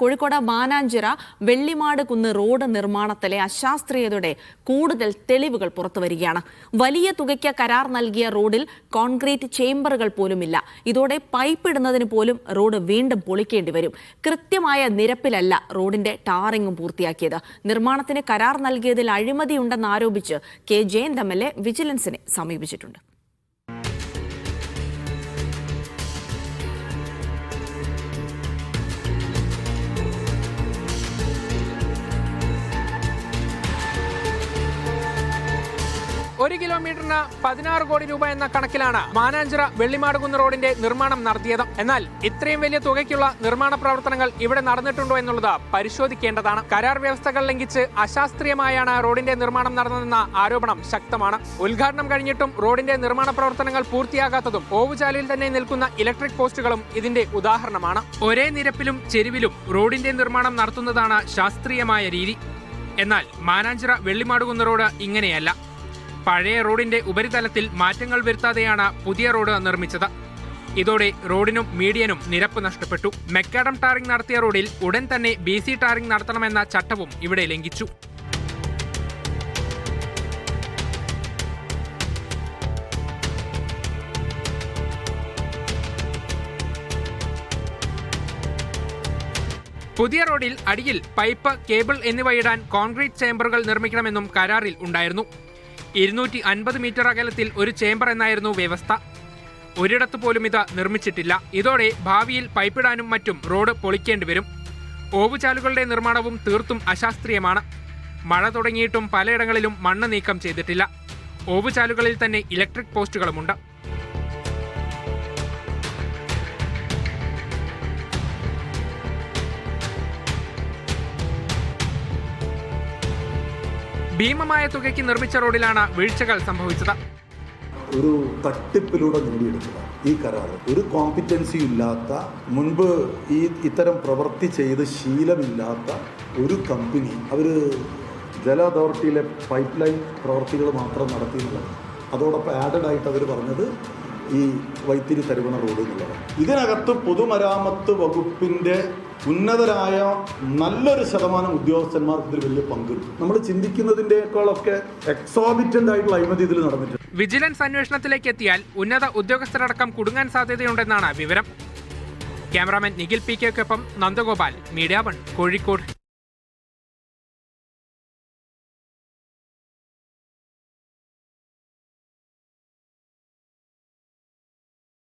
കോഴിക്കോട് മാനാഞ്ചിറ വെള്ളിമാട് കുന്ന് റോഡ് നിർമ്മാണത്തിലെ അശാസ്ത്രീയതയുടെ കൂടുതൽ തെളിവുകൾ പുറത്തുവരികയാണ്. വലിയ തുകയ്ക്ക് കരാർ നൽകിയ റോഡിൽ കോൺക്രീറ്റ് ചേംബറുകൾ പോലുമില്ല. ഇതോടെ പൈപ്പ് ഇടുന്നതിന് പോലും റോഡ് വീണ്ടും പൊളിക്കേണ്ടി വരും. കൃത്യമായ നിരപ്പിലല്ല റോഡിന്റെ ടാറിംഗും പൂർത്തിയാക്കിയത്. നിർമ്മാണത്തിന് കരാർ നൽകിയതിൽ അഴിമതിയുണ്ടെന്നാരോപിച്ച് കെ ജയന്ത് എം.എൽ.എ വിജിലൻസിനെ സമീപിച്ചിട്ടുണ്ട്. ഒരു കിലോമീറ്ററിന് 16 കോടി രൂപ എന്ന കണക്കിലാണ് മാനാഞ്ചിറ വെള്ളിമാട് കുന്ന് റോഡിന്റെ നിർമ്മാണം നടത്തിയത്. എന്നാൽ ഇത്രയും വലിയ തുകയ്ക്കുള്ള നിർമ്മാണ പ്രവർത്തനങ്ങൾ ഇവിടെ നടന്നിട്ടുണ്ടോ എന്നുള്ളത് പരിശോധിക്കേണ്ടതാണ്. കരാർ വ്യവസ്ഥകൾ ലംഘിച്ച് അശാസ്ത്രീയമായാണ് റോഡിന്റെ നിർമ്മാണം നടന്നതെന്ന ആരോപണം ശക്തമാണ്. ഉദ്ഘാടനം കഴിഞ്ഞിട്ടും റോഡിന്റെ നിർമ്മാണ പ്രവർത്തനങ്ങൾ പൂർത്തിയാകാത്തതും ഓവുചാലിൽ തന്നെ നിൽക്കുന്ന ഇലക്ട്രിക് പോസ്റ്റുകളും ഇതിന്റെ ഉദാഹരണമാണ്. ഒരേ നിരപ്പിലും ചെരുവിലും റോഡിന്റെ നിർമ്മാണം നടത്തുന്നതാണ് ശാസ്ത്രീയമായ രീതി. എന്നാൽ മാനാഞ്ചിറ വെള്ളിമാട് കുന്ന് റോഡ് ഇങ്ങനെയല്ല. പഴയ റോഡിന്റെ ഉപരിതലത്തിൽ മാറ്റങ്ങൾ വരുത്താതെയാണ് പുതിയ റോഡ് നിർമ്മിച്ചത്. ഇതോടെ റോഡിനും മീഡിയനും നിരപ്പ് നഷ്ടപ്പെട്ടു. മെക്കാഡം ടാറിംഗ് നടത്തിയ റോഡിൽ ഉടൻ തന്നെ BC ടാറിംഗ് നടത്തണമെന്ന ചട്ടവും ഇവിടെ ലംഘിച്ചു. പുതിയ റോഡിൽ അടിയിൽ പൈപ്പ്, കേബിൾ എന്നിവ ഇടാൻ കോൺക്രീറ്റ് ചേംബറുകൾ നിർമ്മിക്കണമെന്നും കരാറിൽ ഉണ്ടായിരുന്നു. 250 മീറ്റർ അകലത്തിൽ ഒരു ചേംബർ എന്നായിരുന്നു വ്യവസ്ഥ. ഒരിടത്ത് പോലും ഇത് നിർമ്മിച്ചിട്ടില്ല. ഇതോടെ ഭാവിയിൽ പൈപ്പിടാനും മറ്റും റോഡ് പൊളിക്കേണ്ടി വരും. ഓവുചാലുകളുടെ നിർമ്മാണവും തീർത്തും അശാസ്ത്രീയമാണ്. മഴ തുടങ്ങിയിട്ടും പലയിടങ്ങളിലും മണ്ണ് നീക്കം ചെയ്തിട്ടില്ല. ഓവുചാലുകളിൽ തന്നെ ഇലക്ട്രിക് പോസ്റ്റുകളുമുണ്ട്. ഭീമമായ തുകയ്ക്ക് നിർമ്മിച്ച റോഡിലാണ് വീഴ്ചകൾ സംഭവിച്ചത്. ഒരു തട്ടിപ്പിലൂടെ നേടിയെടുക്കുക ഈ കരാർ. ഒരു കോമ്പിറ്റൻസി ഇല്ലാത്ത, മുൻപ് ഇത്തരം പ്രവൃത്തി ചെയ്ത് ശീലമില്ലാത്ത ഒരു കമ്പനി അവർ ജല അതോറിറ്റിയിലെ പൈപ്പ് ലൈൻ പ്രവൃത്തികൾ മാത്രം നടത്തിയെന്നുള്ളത്. അതോടൊപ്പം ആഡഡ് ആയിട്ട് അവർ പറഞ്ഞത് ഈ വൈത്തിരി തരുവണ റോഡ് എന്നുള്ളത്. ഇതിനകത്ത് പൊതുമരാമത്ത് വകുപ്പിൻ്റെ ഉന്നതരായ നല്ലൊരു ശതമാനം ഉദ്യോഗസ്ഥന്മാർക്ക് ഇതിൽ വലിയ പങ്കുണ്ട്. നമ്മൾ ചിന്തിക്കുന്നതിൻ്റെക്കാളൊക്കെ എക്സോബിറ്റന്റ് ആയിട്ടുള്ള അഴിമതി ഇതിൽ നടന്നിട്ടുണ്ട്. വിജിലൻസ് അന്വേഷണത്തിലേക്ക് എത്തിയാൽ ഉന്നത ഉദ്യോഗസ്ഥരടക്കം കുടുങ്ങാൻ സാധ്യതയുണ്ടെന്നാണ് വിവരം. ക്യാമറാമാൻ നിഖിൽ PK ക്കൊപ്പം നന്ദഗോപാൽ, മീഡിയ 1, കോഴിക്കോട്.